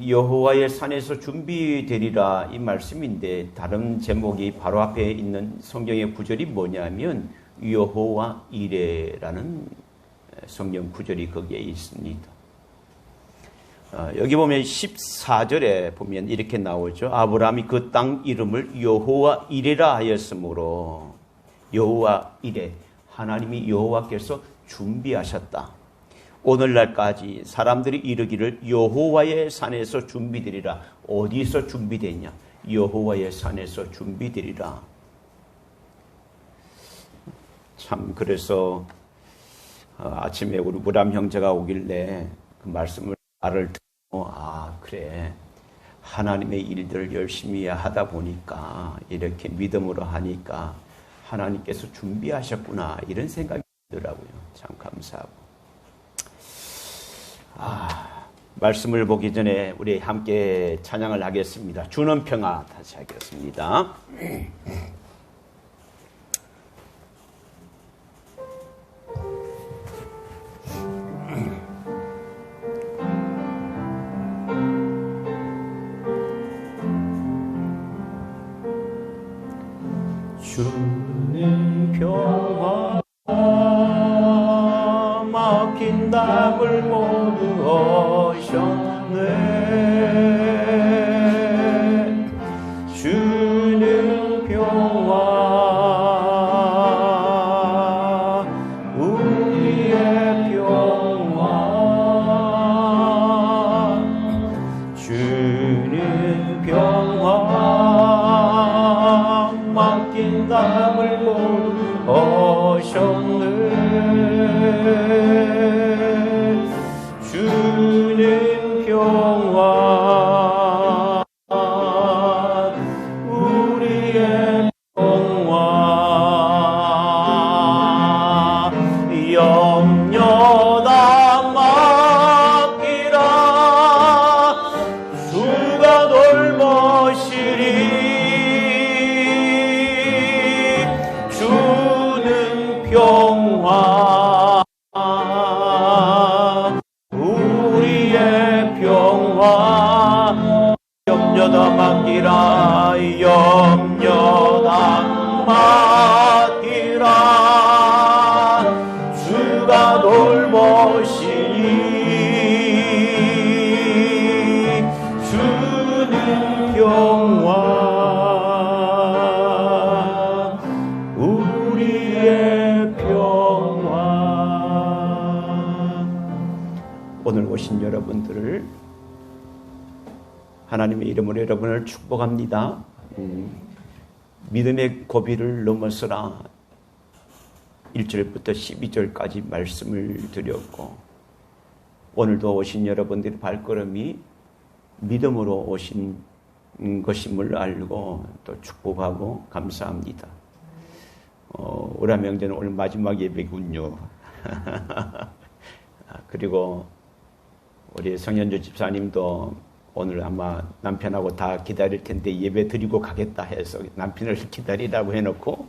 여호와의 산에서 준비되리라 이 말씀인데 다른 제목이 바로 앞에 있는 성경의 구절이 뭐냐면 여호와 이레라는 성경 구절이 거기에 있습니다. 여기 보면 14절에 보면 이렇게 나오죠. 아브라함이 그 땅 이름을 여호와 이레라 하였으므로 여호와 이레, 하나님이 여호와께서 준비하셨다. 오늘날까지 사람들이 이르기를 여호와의 산에서 준비되리라. 어디서 준비되냐? 여호와의 산에서 준비되리라. 참 그래서 아침에 우리 무람 형제가 오길래 그 말씀을 말을 듣고 그래 하나님의 일들을 열심히 하다 보니까 이렇게 믿음으로 하니까 하나님께서 준비하셨구나 이런 생각이 들더라고요. 참 감사하고. 말씀을 보기 전에 우리 함께 찬양을 하겠습니다. 주는 평화 다시 하겠습니다. 주는 평화 막힌 담을 모두 오셨네. 주는 평화 우리의 평화 주는 평화 맡긴 담을 모두 오셨네. 주는 평화 우리의 평화 염려다 맡기라. 주가 돌보시리. 주는 평화 우리의 평화 염려다 맡기라. 염려다 맡기라. 주가 돌보시니. 주는 평화 우리의 평화. 오늘 오신 여러분들을 하나님의 이름으로 여러분을 축복합니다. 믿음의 고비를 넘어서라 1절부터 12절까지 말씀을 드렸고 오늘도 오신 여러분들의 발걸음이 믿음으로 오신 것임을 알고 또 축복하고 감사합니다. 오라명제는 오늘 마지막 예배군요. 그리고 우리 성현주 집사님도 오늘 아마 남편하고 다 기다릴 텐데 예배 드리고 가겠다 해서 남편을 기다리라고 해놓고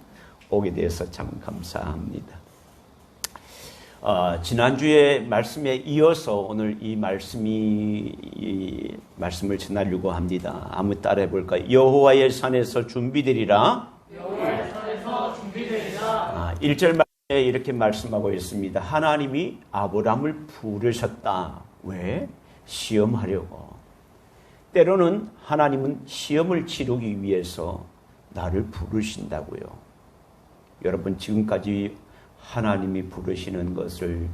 오게 돼서 참 감사합니다. 지난주에 말씀에 이어서 오늘 이 말씀을 전하려고 합니다. 한번 따라해 볼까요? 여호와의 산에서 준비되리라. 여호와의 산에서 준비되리라. 1절 말씀에 이렇게 말씀하고 있습니다. 하나님이 아브라함을 부르셨다. 왜? 시험하려고. 때로는 하나님은 시험을 치르기 위해서 나를 부르신다고요. 여러분 지금까지 하나님이 부르시는 것을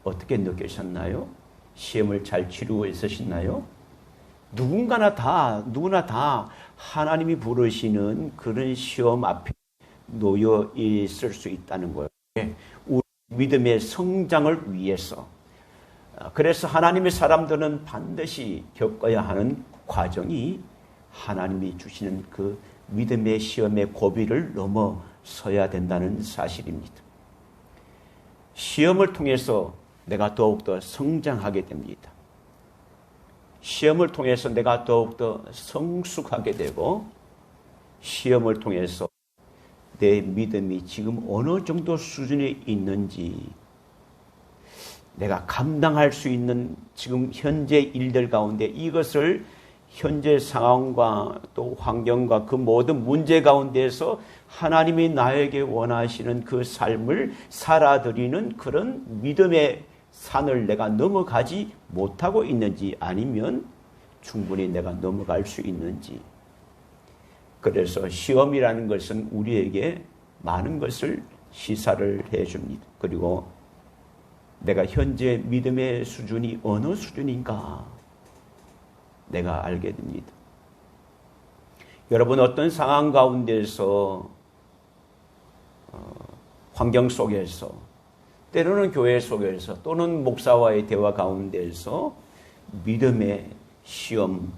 어떻게 느끼셨나요? 시험을 잘 치르고 있으셨나요? 누구나 다 하나님이 부르시는 그런 시험 앞에 놓여 있을 수 있다는 거예요. 우리 믿음의 성장을 위해서. 그래서 하나님의 사람들은 반드시 겪어야 하는 과정이 하나님이 주시는 그 믿음의 시험의 고비를 넘어서야 된다는 사실입니다. 시험을 통해서 내가 더욱더 성장하게 됩니다. 시험을 통해서 내가 더욱더 성숙하게 되고 시험을 통해서 내 믿음이 지금 어느 정도 수준에 있는지 내가 감당할 수 있는 지금 현재 일들 가운데 이것을 현재 상황과 또 환경과 그 모든 문제 가운데서 하나님이 나에게 원하시는 그 삶을 살아드리는 그런 믿음의 산을 내가 넘어가지 못하고 있는지 아니면 충분히 내가 넘어갈 수 있는지. 그래서 시험이라는 것은 우리에게 많은 것을 시사를 해줍니다. 그리고 내가 현재 믿음의 수준이 어느 수준인가 내가 알게 됩니다. 여러분 어떤 상황 가운데서 환경 속에서 때로는 교회 속에서 또는 목사와의 대화 가운데서 믿음의 시험,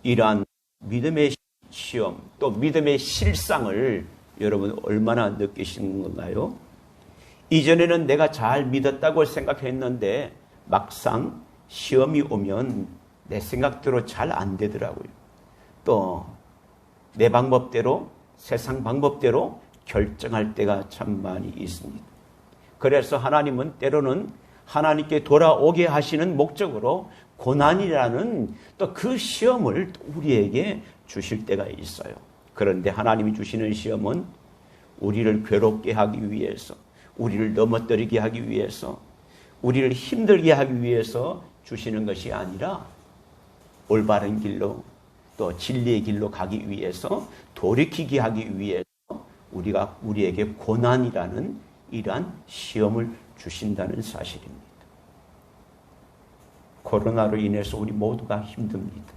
이러한 믿음의 시험 또 믿음의 실상을 여러분 얼마나 느끼시는 건가요? 이전에는 내가 잘 믿었다고 생각했는데 막상 시험이 오면 내 생각대로 잘 안 되더라고요. 또 내 방법대로 세상 방법대로 결정할 때가 참 많이 있습니다. 그래서 하나님은 때로는 하나님께 돌아오게 하시는 목적으로 고난이라는 또 그 시험을 우리에게 주실 때가 있어요. 그런데 하나님이 주시는 시험은 우리를 괴롭게 하기 위해서, 우리를 넘어뜨리게 하기 위해서, 우리를 힘들게 하기 위해서 주시는 것이 아니라 올바른 길로 또 진리의 길로 가기 위해서, 돌이키게 하기 위해서 우리에게 고난이라는 이러한 시험을 주신다는 사실입니다. 코로나로 인해서 우리 모두가 힘듭니다.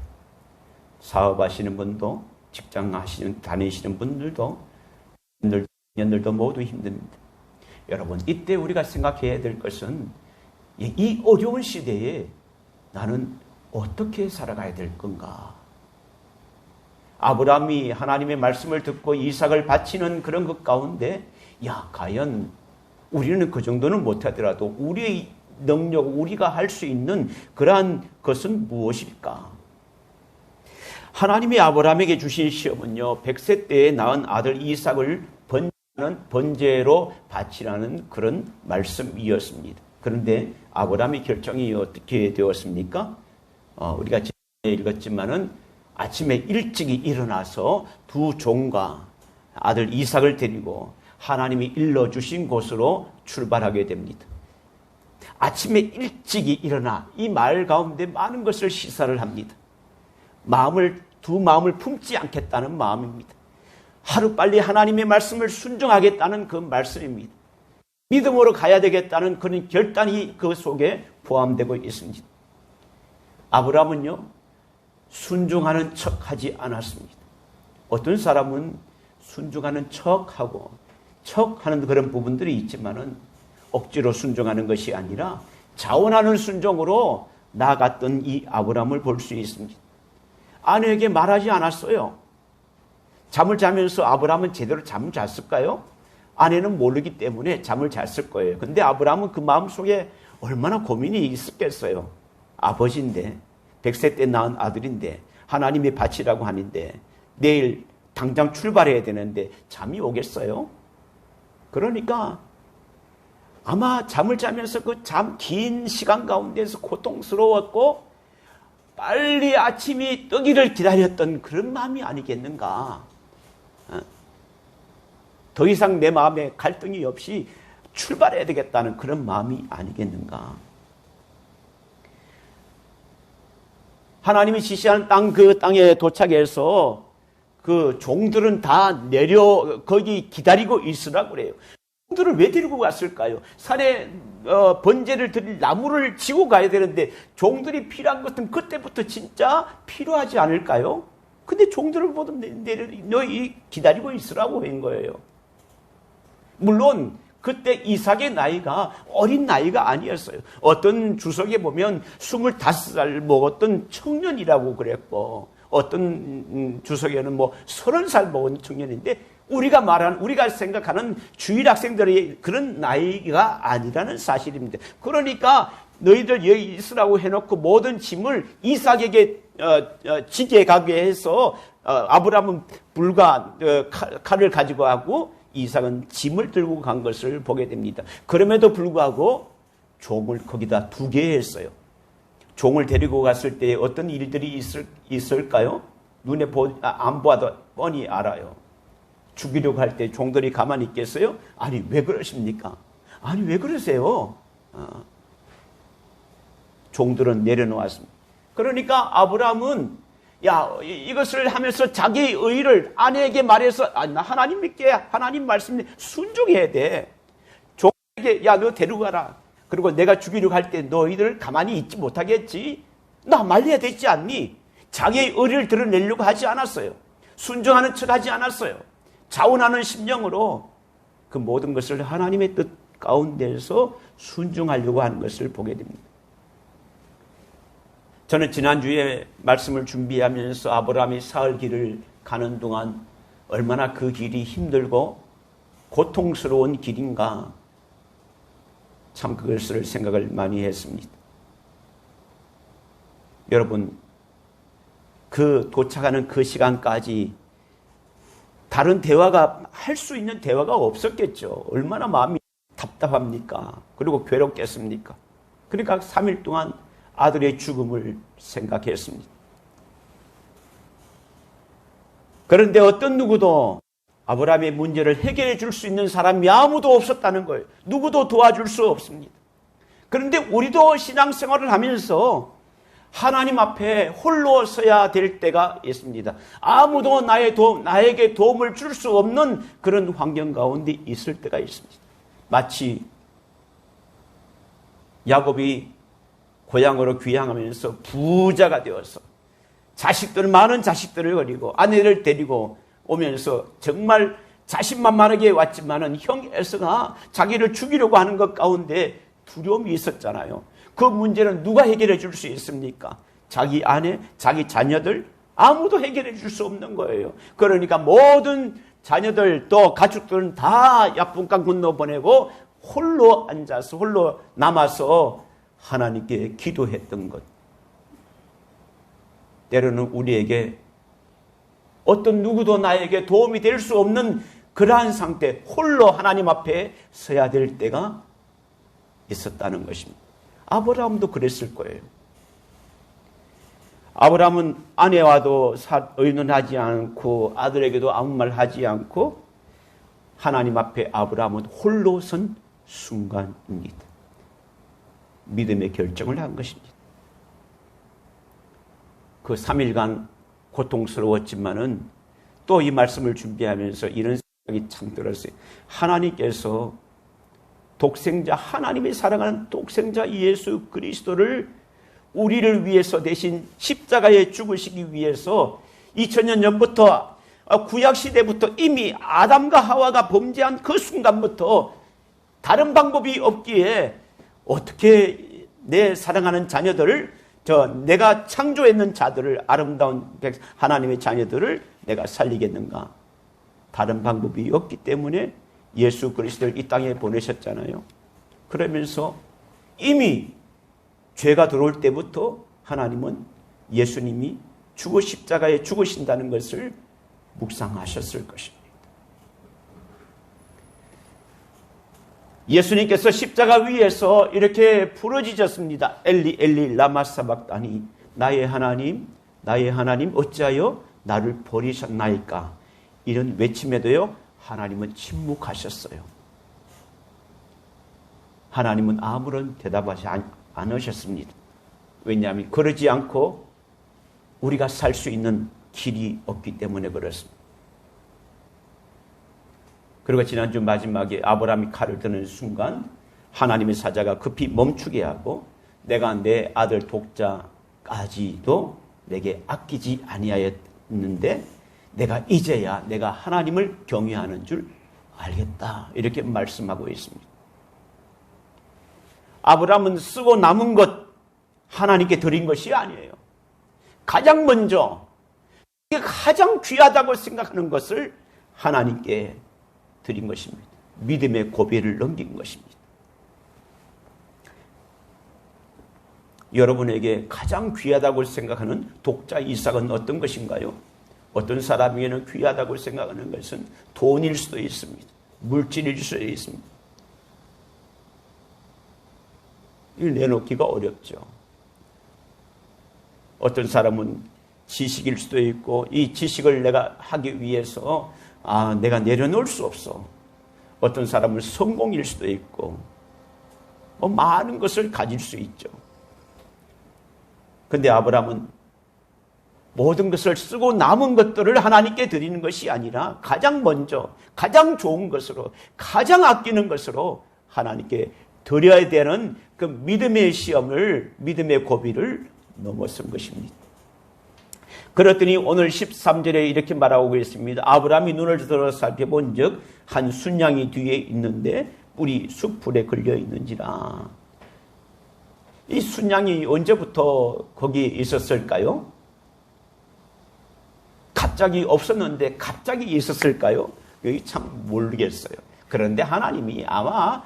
사업하시는 분도, 직장 다니시는 분들도, 년들도 모두 힘듭니다. 여러분, 이때 우리가 생각해야 될 것은 이 어려운 시대에 나는 어떻게 살아가야 될 건가? 아브라함이 하나님의 말씀을 듣고 이삭을 바치는 그런 것 가운데 과연 우리는 그 정도는 못하더라도 우리의 능력, 우리가 할 수 있는 그러한 것은 무엇일까? 하나님이 아브라함에게 주신 시험은요, 100세 때에 낳은 아들 이삭을 번제로 바치라는 그런 말씀이었습니다. 그런데 아브라함의 결정이 어떻게 되었습니까? 우리가 전에 읽었지만은 아침에 일찍이 일어나서 두 종과 아들 이삭을 데리고 하나님이 일러주신 곳으로 출발하게 됩니다. 아침에 일찍이 일어나 이 말 가운데 많은 것을 시사를 합니다. 두 마음을 품지 않겠다는 마음입니다. 하루빨리 하나님의 말씀을 순종하겠다는 그 말씀입니다. 믿음으로 가야 되겠다는 그런 결단이 그 속에 포함되고 있습니다. 아브라함은요, 순종하는 척하지 않았습니다. 어떤 사람은 순종하는 척하는 그런 부분들이 있지만은 억지로 순종하는 것이 아니라 자원하는 순종으로 나아갔던 이 아브라함을 볼 수 있습니다. 아내에게 말하지 않았어요. 잠을 자면서 아브라함은 제대로 잠을 잤을까요? 아내는 모르기 때문에 잠을 잤을 거예요. 근데 아브라함은 그 마음속에 얼마나 고민이 있었겠어요. 아버지인데, 100세 때 낳은 아들인데, 하나님이 바치라고 하는데, 내일 당장 출발해야 되는데 잠이 오겠어요? 그러니까 아마 잠을 자면서 그 긴 시간 가운데서 고통스러웠고 빨리 아침이 뜨기를 기다렸던 그런 마음이 아니겠는가. 더 이상 내 마음에 갈등이 없이 출발해야 되겠다는 그런 마음이 아니겠는가. 하나님이 지시한 그 땅에 도착해서 그 종들은 다 거기 기다리고 있으라고 그래요. 종들을 왜 데리고 갔을까요? 산에 번제를 드릴 나무를 지고 가야 되는데 종들이 필요한 것은 그때부터 진짜 필요하지 않을까요? 근데 종들을 모두 너희 기다리고 있으라고 한 거예요. 물론 그때 이삭의 나이가 어린 나이가 아니었어요. 어떤 주석에 보면 25살 먹었던 청년이라고 그랬고, 어떤 주석에는 30살 먹은 청년인데, 우리가 생각하는 주일 학생들의 그런 나이가 아니라는 사실입니다. 그러니까 너희들 여기 있으라고 해놓고 모든 짐을 이삭에게 지게 가게 해서 아브라함은 불과 칼을 가지고 하고 이삭은 짐을 들고 간 것을 보게 됩니다. 그럼에도 불구하고 종을 거기다 두게 했어요. 종을 데리고 갔을 때 어떤 일들이 있을까요? 눈에 안 보아도 뻔히 알아요. 죽이려고 할 때 종들이 가만히 있겠어요? 아니, 왜 그러십니까? 아니, 왜 그러세요? 종들은 내려놓았습니다. 그러니까 아브라함은 이것을 하면서 자기의 의를 아내에게 말해서 나 하나님 믿게, 하나님 말씀에 순종해야 돼. 종에게 너 데리고 가라. 그리고 내가 죽이려고 할 때 너희들 가만히 있지 못하겠지? 나 말려야 되지 않니? 자기의 의를 드러내려고 하지 않았어요. 순종하는 척 하지 않았어요. 자원하는 심령으로 그 모든 것을 하나님의 뜻 가운데서 순종하려고 하는 것을 보게 됩니다. 저는 지난주에 말씀을 준비하면서 아브라함이 사흘 길을 가는 동안 얼마나 그 길이 힘들고 고통스러운 길인가, 참 그것을 생각을 많이 했습니다. 여러분, 그 도착하는 그 시간까지 다른 대화가, 할 수 있는 대화가 없었겠죠. 얼마나 마음이 답답합니까? 그리고 괴롭겠습니까? 그러니까 3일 동안 아들의 죽음을 생각했습니다. 그런데 어떤 누구도 아브라함의 문제를 해결해 줄 수 있는 사람이 아무도 없었다는 거예요. 누구도 도와줄 수 없습니다. 그런데 우리도 신앙생활을 하면서 하나님 앞에 홀로 서야 될 때가 있습니다. 아무도 나에게 도움을 줄 수 없는 그런 환경 가운데 있을 때가 있습니다. 마치 야곱이 고향으로 귀향하면서 부자가 되어서 많은 자식들을 버리고 아내를 데리고 오면서 정말 자신만만하게 왔지만은 형 에서가 자기를 죽이려고 하는 것 가운데 두려움이 있었잖아요. 그 문제는 누가 해결해 줄 수 있습니까? 자기 아내, 자기 자녀들, 아무도 해결해 줄 수 없는 거예요. 그러니까 모든 자녀들 또 가족들은 다 약분강 건너보내고 홀로 앉아서 홀로 남아서 하나님께 기도했던 것. 때로는 우리에게 어떤 누구도 나에게 도움이 될 수 없는 그러한 상태, 홀로 하나님 앞에 서야 될 때가 있었다는 것입니다. 아브라함도 그랬을 거예요. 아브라함은 아내와도 의논하지 않고 아들에게도 아무 말 하지 않고 하나님 앞에 아브라함은 홀로 선 순간입니다. 믿음의 결정을 한 것입니다. 그 3일간 고통스러웠지만은 또 이 말씀을 준비하면서 이런 생각이 참 들었어요. 하나님께서 독생자, 하나님이 사랑하는 독생자 예수 그리스도를 우리를 위해서 대신 십자가에 죽으시기 위해서 2000년 전부터 구약시대부터 이미 아담과 하와가 범죄한 그 순간부터 다른 방법이 없기에 어떻게 내 사랑하는 자녀들을 내가 창조했는 자들을 아름다운 하나님의 자녀들을 내가 살리겠는가? 다른 방법이 없기 때문에 예수 그리스도를 이 땅에 보내셨잖아요. 그러면서 이미 죄가 들어올 때부터 하나님은 예수님이 십자가에 죽으신다는 것을 묵상하셨을 것입니다. 예수님께서 십자가 위에서 이렇게 부르짖었습니다. 엘리 엘리 라마 사박다니, 나의 하나님 어찌하여 나를 버리셨나이까? 이런 외침에도요 하나님은 침묵하셨어요. 하나님은 아무런 대답하지 않으셨습니다. 왜냐하면 그러지 않고 우리가 살 수 있는 길이 없기 때문에 그렇습니다. 그리고 지난주 마지막에 아브라함이 칼을 드는 순간 하나님의 사자가 급히 멈추게 하고 내가 내 아들 독자까지도 내게 아끼지 아니하였는데 내가 이제야 내가 하나님을 경외하는 줄 알겠다. 이렇게 말씀하고 있습니다. 아브라함은 쓰고 남은 것 하나님께 드린 것이 아니에요. 가장 먼저 가장 귀하다고 생각하는 것을 하나님께 드린 것입니다. 믿음의 고비를 넘긴 것입니다. 여러분에게 가장 귀하다고 생각하는 독자 이삭은 어떤 것인가요? 어떤 사람에게는 귀하다고 생각하는 것은 돈일 수도 있습니다. 물질일 수도 있습니다. 이걸 내놓기가 어렵죠. 어떤 사람은 지식일 수도 있고 이 지식을 내가 하기 위해서 내가 내려놓을 수 없어. 어떤 사람은 성공일 수도 있고 많은 것을 가질 수 있죠. 근데 아브라함은 모든 것을 쓰고 남은 것들을 하나님께 드리는 것이 아니라 가장 먼저 가장 좋은 것으로 가장 아끼는 것으로 하나님께 드려야 되는 그 믿음의 시험을 믿음의 고비를 넘어선 것입니다. 그랬더니 오늘 13절에 이렇게 말하고 있습니다. 아브라함이 눈을 들어 살펴본 즉 한 순양이 뒤에 있는데 뿔이 숲풀에 걸려 있는지라. 이 순양이 언제부터 거기에 있었을까요? 갑자기 없었는데 갑자기 있었을까요? 여기 참 모르겠어요. 그런데 하나님이 아마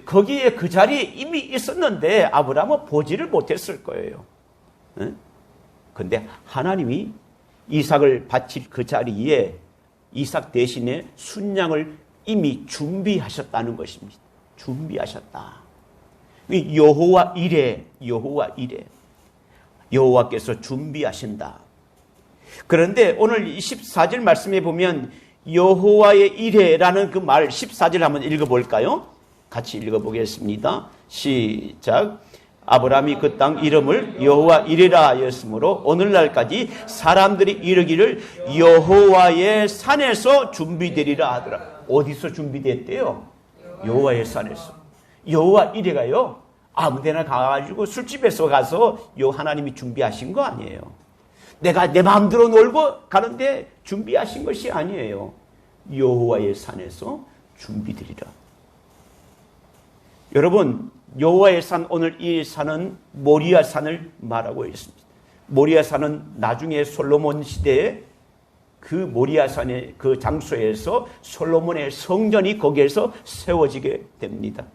거기에 그 자리에 이미 있었는데 아브라함은 보지를 못했을 거예요. 그런데 하나님이 이삭을 바칠 그 자리에 이삭 대신에 순양을 이미 준비하셨다는 것입니다. 준비하셨다. 여호와 이레, 여호와 이레. 여호와께서 준비하신다. 그런데 오늘 14절 말씀에 보면 여호와의 이레라는 그 말 14절 한번 읽어볼까요? 같이 읽어보겠습니다. 시작. 아브라함이 그 땅 이름을 여호와 이레라 하였으므로 오늘날까지 사람들이 이르기를 여호와의 산에서 준비되리라 하더라. 어디서 준비됐대요? 여호와의 산에서. 여호와 이레가요 아무데나 가가지고 술집에서 가서 하나님이 준비하신 거 아니에요. 내가 내 마음대로 놀고 가는데 준비하신 것이 아니에요. 여호와의 산에서 준비되리라. 여러분, 여호와의 산, 오늘 이 산은 모리아 산을 말하고 있습니다. 모리아 산은 나중에 솔로몬 시대에 그 모리아 산의 그 장소에서 솔로몬의 성전이 거기에서 세워지게 됩니다.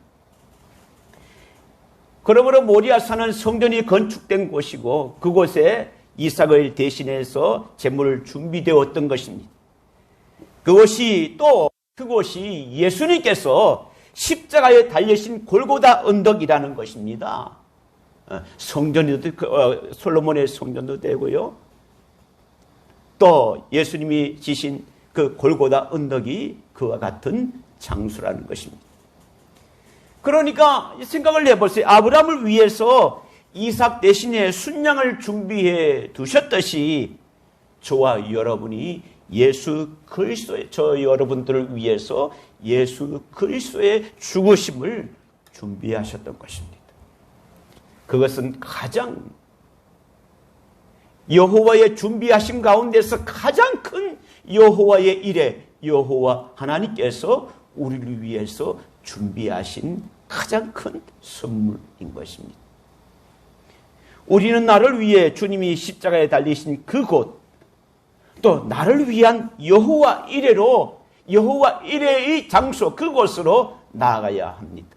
그러므로 모리아 산은 성전이 건축된 곳이고 그곳에 이삭을 대신해서 제물을 준비되었던 것입니다. 그것이 예수님께서 십자가에 달리신 골고다 언덕이라는 것입니다. 성전도 솔로몬의 성전도 되고요. 또 예수님이 지신 그 골고다 언덕이 그와 같은 장소라는 것입니다. 그러니까 생각을 해보세요. 아브라함을 위해서 이삭 대신에 순양을 준비해 두셨듯이 저와 여러분이 예수 그리스도의 저 여러분들을 위해서 예수 그리스도의 죽으심을 준비하셨던 것입니다. 그것은 가장 여호와의 준비하신 가운데서 가장 큰 여호와의 일에 여호와 하나님께서 우리를 위해서 준비하신 가장 큰 선물인 것입니다. 우리는 나를 위해 주님이 십자가에 달리신 그곳 또 나를 위한 여호와 이레로 여호와 이레의 장소 그곳으로 나아가야 합니다.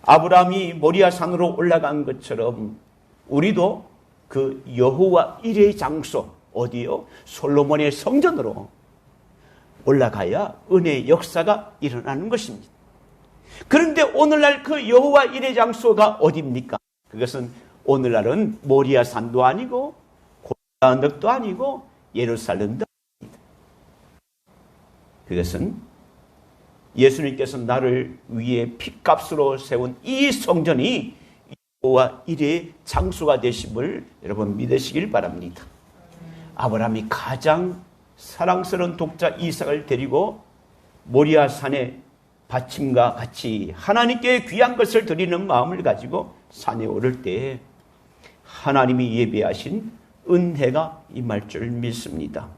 아브라함이 모리아 산으로 올라간 것처럼 우리도 그 여호와 이레의 장소 어디요? 솔로몬의 성전으로 올라가야 은혜의 역사가 일어나는 것입니다. 그런데 오늘날 그 여호와 이레 장소가 어디입니까? 그것은 오늘날은 모리아 산도 아니고 골고다 언덕도 아니고 예루살렘도 아닙니다. 그것은 예수님께서 나를 위해 핏값으로 세운 이 성전이 여호와 이레의 장소가 되심을 여러분 믿으시길 바랍니다. 아브라함이 가장 사랑스러운 독자 이삭을 데리고 모리아 산에 바침과 같이 하나님께 귀한 것을 드리는 마음을 가지고 산에 오를 때에 하나님이 예비하신 은혜가 임할 줄 믿습니다.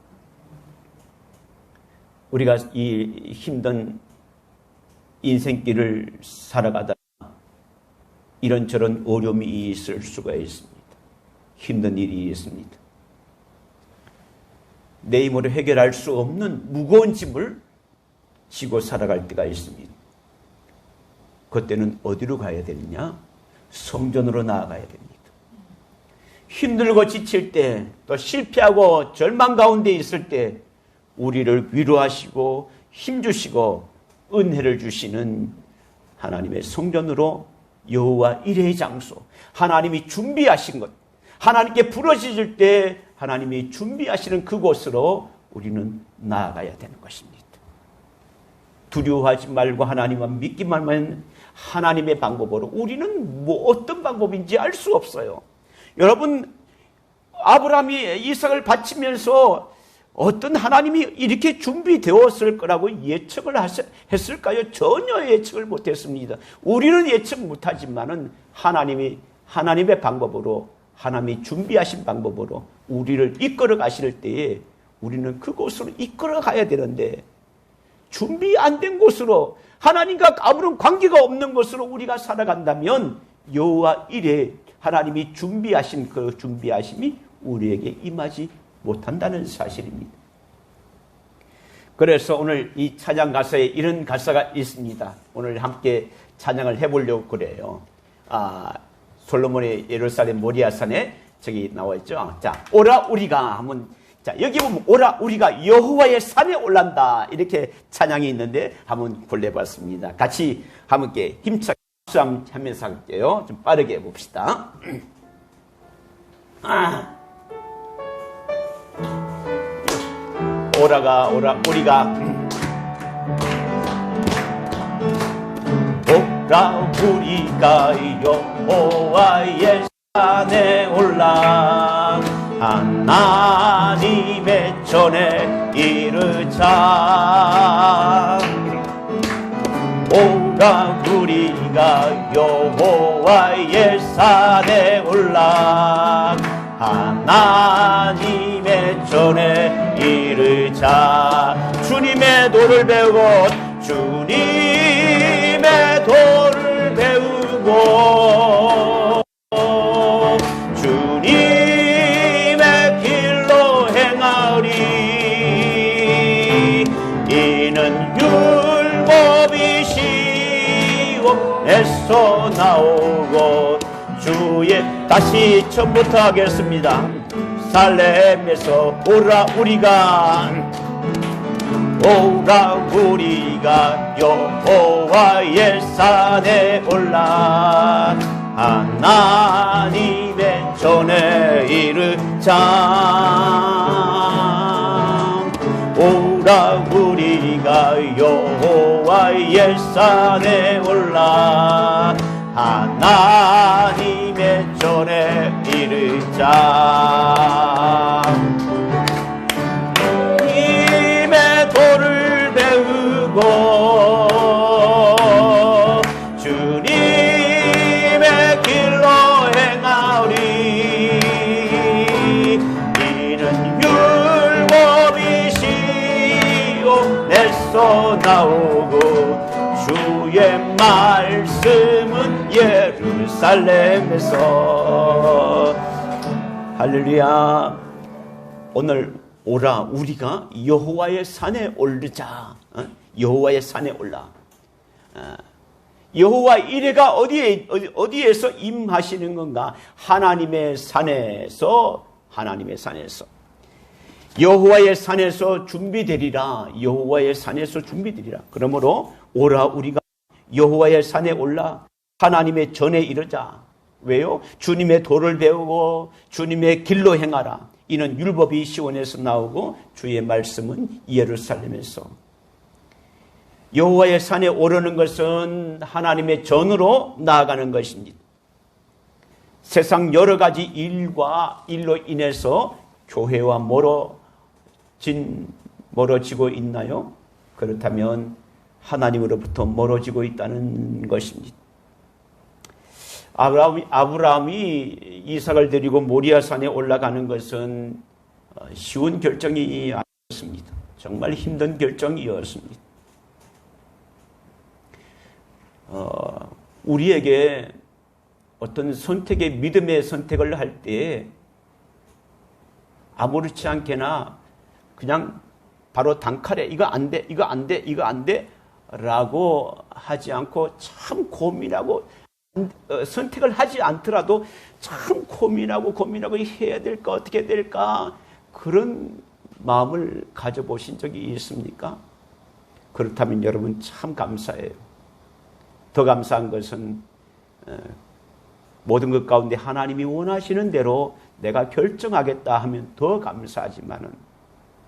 우리가 이 힘든 인생길을 살아가다 이런저런 어려움이 있을 수가 있습니다. 힘든 일이 있습니다. 내 힘으로 해결할 수 없는 무거운 짐을 지고 살아갈 때가 있습니다. 그때는 어디로 가야 되느냐? 성전으로 나아가야 됩니다. 힘들고 지칠 때, 또 실패하고 절망 가운데 있을 때 우리를 위로하시고 힘주시고 은혜를 주시는 하나님의 성전으로 여호와 일의 장소, 하나님이 준비하신 것, 하나님께 부르짖을 때 하나님이 준비하시는 그곳으로 우리는 나아가야 되는 것입니다. 두려워하지 말고 하나님만 믿기만 하면 하나님의 방법으로 우리는 뭐 어떤 방법인지 알 수 없어요. 여러분, 아브라함이 이삭을 바치면서 어떤 하나님이 이렇게 준비되었을 거라고 예측을 했을까요? 전혀 예측을 못했습니다. 우리는 예측 못하지만은 하나님의 방법으로, 하나님이 준비하신 방법으로 우리를 이끌어 가실 때에 우리는 그곳으로 이끌어 가야 되는데, 준비 안 된 곳으로, 하나님과 아무런 관계가 없는 곳으로 우리가 살아간다면 여호와 일에 하나님이 준비하신 그 준비하심이 우리에게 임하지 못한다는 사실입니다. 그래서 오늘 이 찬양 가사에 이런 가사가 있습니다. 오늘 함께 찬양을 해보려고 그래요. 솔로몬의 예루살렘 모리아산에 저기 나와 있죠. 자, 오라 우리가 하면, 자, 여기 보면 오라 우리가 여호와의 산에 올란다, 이렇게 찬양이 있는데 한번 골라봤습니다. 같이 함께 힘차게 박수하면서 할게요. 좀 빠르게 해봅시다. 오라 우리가 오라 우리가 여호와의 산에 올라 하나님의 전에 이르자. 오라 우리가 여호와의 산에 올라 하나님의 전에 이르자. 주님의 도를 배우고, 주님의 도를 배우고, 주님의 길로 행하리. 이는 율법이시오 애써 나오고 주의. 다시 처음부터 하겠습니다. 살렘에서 오라 우리가 여호와의 산에 올라 하나님의 전에 이르자. 오라 우리가 여호와의 산에 올라 하나님의 전에 이르자. 주님의 도를 배우고, 주님의 길로 행하리. 이는 율법이시오 내서 나오고 주의 말씀은 예루살렘에서. 할렐루야. 오늘 오라 우리가 여호와의 산에 오르자. 여호와의 산에 올라. 여호와 이레가 어디에서 임하시는 건가? 하나님의 산에서. 하나님의 산에서. 여호와의 산에서 준비되리라. 여호와의 산에서 준비되리라. 그러므로 오라 우리가 여호와의 산에 올라 하나님의 전에 이르자. 왜요? 주님의 도를 배우고 주님의 길로 행하라. 이는 율법이 시온에서 나오고 주의 말씀은 예루살렘에서. 여호와의 산에 오르는 것은 하나님의 전으로 나아가는 것입니다. 세상 여러 가지 일로 인해서 교회와 멀어지고 있나요? 그렇다면 하나님으로부터 멀어지고 있다는 것입니다. 아브라함이 이삭을 데리고 모리아산에 올라가는 것은 쉬운 결정이 아니었습니다. 정말 힘든 결정이었습니다. 우리에게 어떤 선택의 믿음의 선택을 할 때 아무렇지 않게나 그냥 바로 단칼에 이거 안 돼, 이거 안 돼, 이거 안 돼 라고 하지 않고 참 고민하고, 선택을 하지 않더라도 참 고민하고 해야 될까 어떻게 될까, 그런 마음을 가져보신 적이 있습니까? 그렇다면 여러분 참 감사해요. 더 감사한 것은 모든 것 가운데 하나님이 원하시는 대로 내가 결정하겠다 하면 더 감사하지만은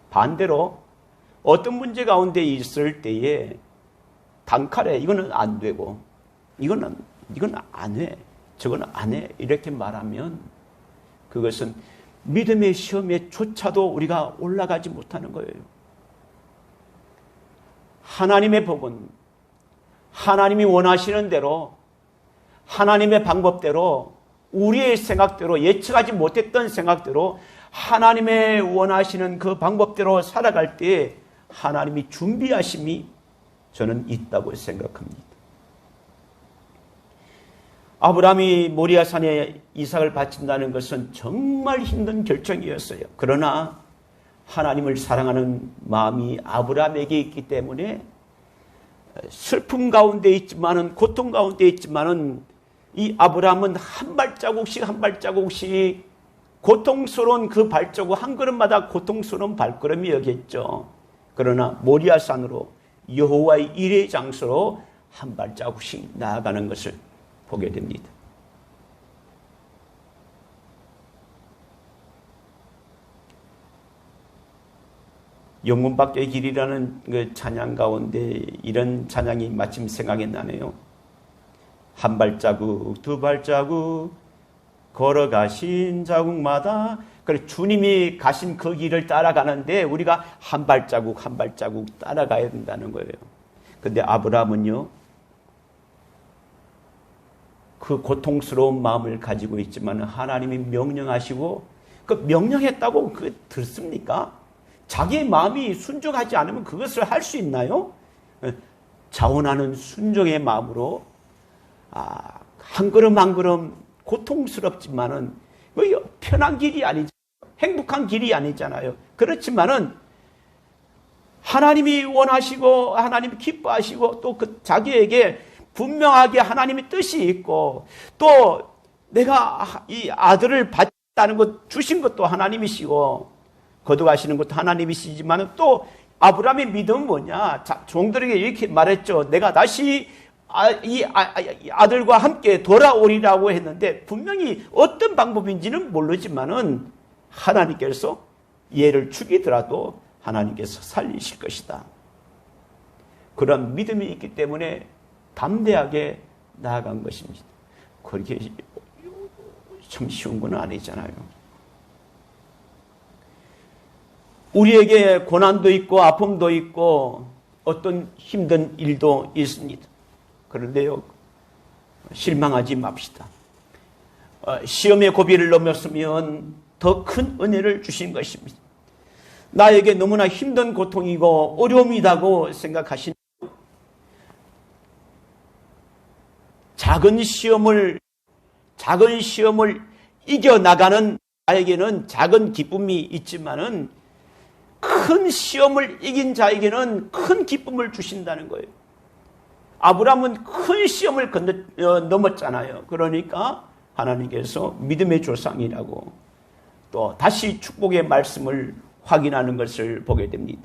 반대로 어떤 문제 가운데 있을 때에 단칼에 이거는 안 되고 이건 안 해. 저거는 안 해. 이렇게 말하면 그것은 믿음의 시험에조차도 우리가 올라가지 못하는 거예요. 하나님의 복은 하나님이 원하시는 대로 하나님의 방법대로 우리의 생각대로 예측하지 못했던 생각대로 하나님의 원하시는 그 방법대로 살아갈 때 하나님이 준비하심이 저는 있다고 생각합니다. 아브라함이 모리아산에 이삭을 바친다는 것은 정말 힘든 결정이었어요. 그러나 하나님을 사랑하는 마음이 아브라함에게 있기 때문에 슬픔 가운데 있지만은 고통 가운데 있지만은 이 아브라함은 한 발자국씩 한 발자국씩 고통스러운 그 발자국 한 걸음마다 고통스러운 발걸음이었겠죠. 그러나 모리아산으로 여호와의 일의 장소로 한 발자국씩 나아가는 것을 보게 됩니다. 영문 밖의 길이라는 그 찬양 가운데 이런 찬양이 마침 생각이 나네요. 한 발자국, 두 발자국 걸어가신 자국마다 그래 주님이 가신 그 길을 따라가는데 우리가 한 발자국 한 발자국 따라가야 된다는 거예요. 근데 아브라함은요, 그 고통스러운 마음을 가지고 있지만 하나님이 명령하시고 그 명령했다고 그 듣습니까? 자기의 마음이 순종하지 않으면 그것을 할 수 있나요? 자원하는 순종의 마음으로 한 걸음 한 걸음 고통스럽지만은 편한 길이 아니죠. 행복한 길이 아니잖아요. 그렇지만은 하나님이 원하시고 하나님이 기뻐하시고 또 그 자기에게 분명하게 하나님의 뜻이 있고 또 내가 이 아들을 받다는 것 주신 것도 하나님이시고 거듭하시는 것도 하나님이시지만 또 아브라함의 믿음은 뭐냐? 종들에게 이렇게 말했죠. 내가 다시 이 아들과 함께 돌아오리라고 했는데 분명히 어떤 방법인지는 모르지만은 하나님께서 얘를 죽이더라도 하나님께서 살리실 것이다. 그런 믿음이 있기 때문에 담대하게 나아간 것입니다. 그렇게 참 쉬운 건 아니잖아요. 우리에게 고난도 있고 아픔도 있고 어떤 힘든 일도 있습니다. 그런데요, 실망하지 맙시다. 시험의 고비를 넘었으면 더 큰 은혜를 주신 것입니다. 나에게 너무나 힘든 고통이고 어려움이라고 생각하시는 작은 시험을 이겨나가는 자에게는 작은 기쁨이 있지만은 큰 시험을 이긴 자에게는 큰 기쁨을 주신다는 거예요. 아브라함은 큰 시험을 넘었잖아요. 그러니까 하나님께서 믿음의 조상이라고 또 다시 축복의 말씀을 확인하는 것을 보게 됩니다.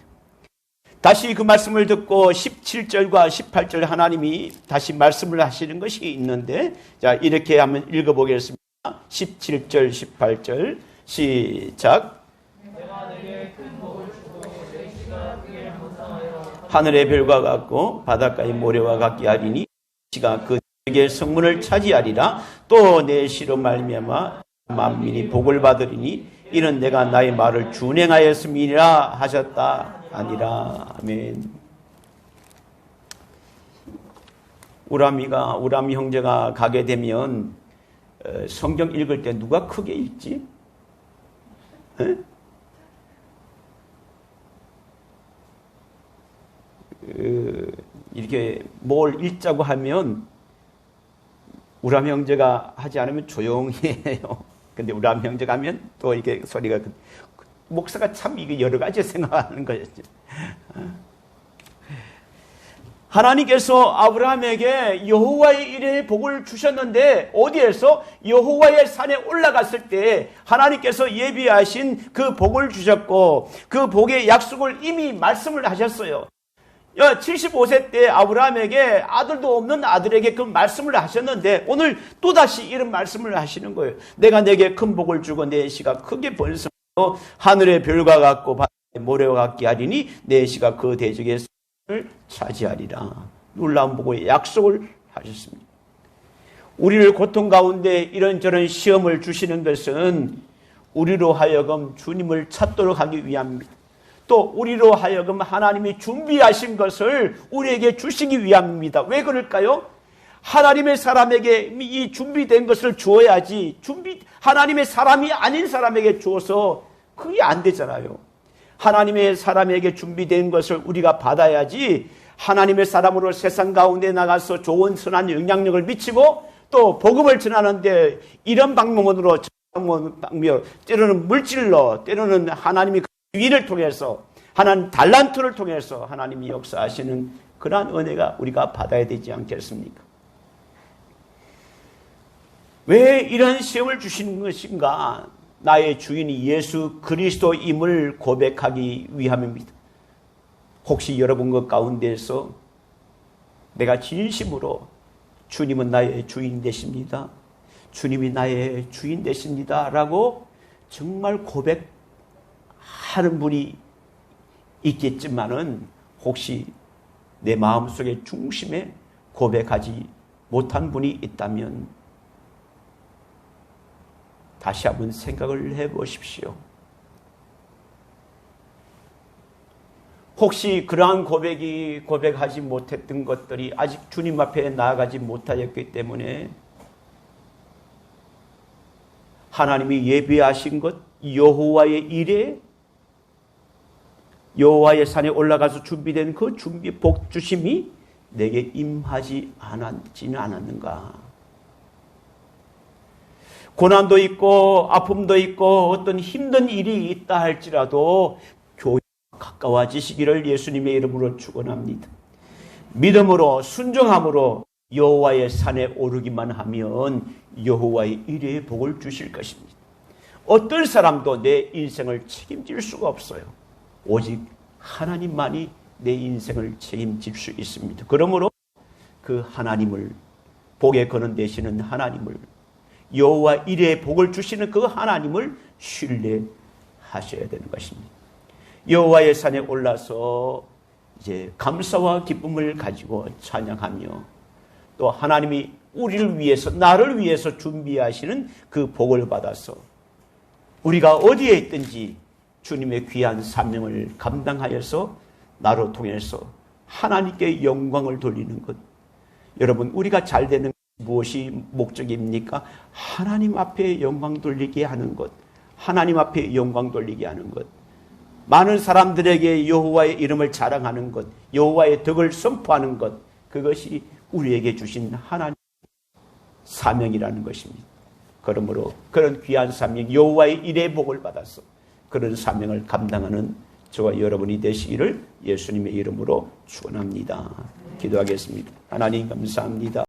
다시 그 말씀을 듣고 17절과 18절 하나님이 다시 말씀을 하시는 것이 있는데, 자, 이렇게 한번 읽어보겠습니다. 17절, 18절, 시작. 하늘의 별과 같고 바닷가의 모래와 같게 하리니 시가 그에게 성문을 차지하리라. 또 내 시로 말미암아 만민이 복을 받으리니 이는 내가 나의 말을 준행하였음이라 하셨다. 아니라. 아멘. 우람이 형제가 가게 되면 성경 읽을 때 누가 크게 읽지? 에? 이렇게 뭘 읽자고 하면 우람 형제가 하지 않으면 조용히 해요. 근데 우람 형제가 하면 또 이게 소리가, 목사가 참 이게 여러 가지 생각하는 거였죠. 하나님께서 아브라함에게 여호와의 일의 복을 주셨는데 어디에서? 여호와의 산에 올라갔을 때 하나님께서 예비하신 그 복을 주셨고 그 복의 약속을 이미 말씀을 하셨어요. 75세 때 아브라함에게 아들도 없는 아들에게 그 말씀을 하셨는데 오늘 또다시 이런 말씀을 하시는 거예요. 내가 내게 큰 복을 주고 내 씨가 크게 번성하여 하늘의 별과 같고 바다의 모래와 같게 하리니 내 씨가 그 대적의 손을 차지하리라. 놀라운 복의 약속을 하셨습니다. 우리를 고통 가운데 이런저런 시험을 주시는 것은 우리로 하여금 주님을 찾도록 하기 위함입니다. 또 우리로 하여금 하나님이 준비하신 것을 우리에게 주시기 위함입니다. 왜 그럴까요? 하나님의 사람에게 이 준비된 것을 주어야지 하나님의 사람이 아닌 사람에게 주어서 그게 안 되잖아요. 하나님의 사람에게 준비된 것을 우리가 받아야지 하나님의 사람으로 세상 가운데 나가서 좋은 선한 영향력을 미치고 또 복음을 전하는데 이런 방법으로 때로는 물질로 때로는 하나님이 위를 통해서 하나님 달란트를 통해서 하나님이 역사하시는 그러한 은혜가 우리가 받아야 되지 않겠습니까? 왜 이런 시험을 주시는 것인가? 나의 주인이 예수 그리스도임을 고백하기 위함입니다. 혹시 여러분 것 가운데서 내가 진심으로 주님은 나의 주인 되십니다. 주님이 나의 주인 되십니다. 라고 정말 고백하는 분이 있겠지만은 혹시 내 마음속의 중심에 고백하지 못한 분이 있다면 다시 한번 생각을 해보십시오. 혹시 그러한 고백하지 못했던 것들이 아직 주님 앞에 나아가지 못하였기 때문에 하나님이 예비하신 것 여호와의 일에 여호와의 산에 올라가서 준비된 그 준비 복 주심이 내게 임하지 않았는가? 고난도 있고 아픔도 있고 어떤 힘든 일이 있다 할지라도 교회와 가까워지시기를 예수님의 이름으로 축원합니다. 믿음으로 순종함으로 여호와의 산에 오르기만 하면 여호와의 일에 복을 주실 것입니다. 어떤 사람도 내 인생을 책임질 수가 없어요. 오직 하나님만이 내 인생을 책임질 수 있습니다. 그러므로 그 하나님을 복에 거는 되시는 하나님을 여호와 일에 복을 주시는 그 하나님을 신뢰하셔야 되는 것입니다. 여호와의 산에 올라서 이제 감사와 기쁨을 가지고 찬양하며 또 하나님이 우리를 위해서 나를 위해서 준비하시는 그 복을 받아서 우리가 어디에 있든지 주님의 귀한 사명을 감당하여서 나로 통해서 하나님께 영광을 돌리는 것. 여러분 우리가 잘 되는 무엇이 목적입니까? 하나님 앞에 영광 돌리게 하는 것. 하나님 앞에 영광 돌리게 하는 것. 많은 사람들에게 여호와의 이름을 자랑하는 것. 여호와의 덕을 선포하는 것. 그것이 우리에게 주신 하나님의 사명이라는 것입니다. 그러므로 그런 귀한 사명 여호와의 일의 복을 받아서 그런 사명을 감당하는 저와 여러분이 되시기를 예수님의 이름으로 축원합니다. 기도하겠습니다. 하나님 감사합니다.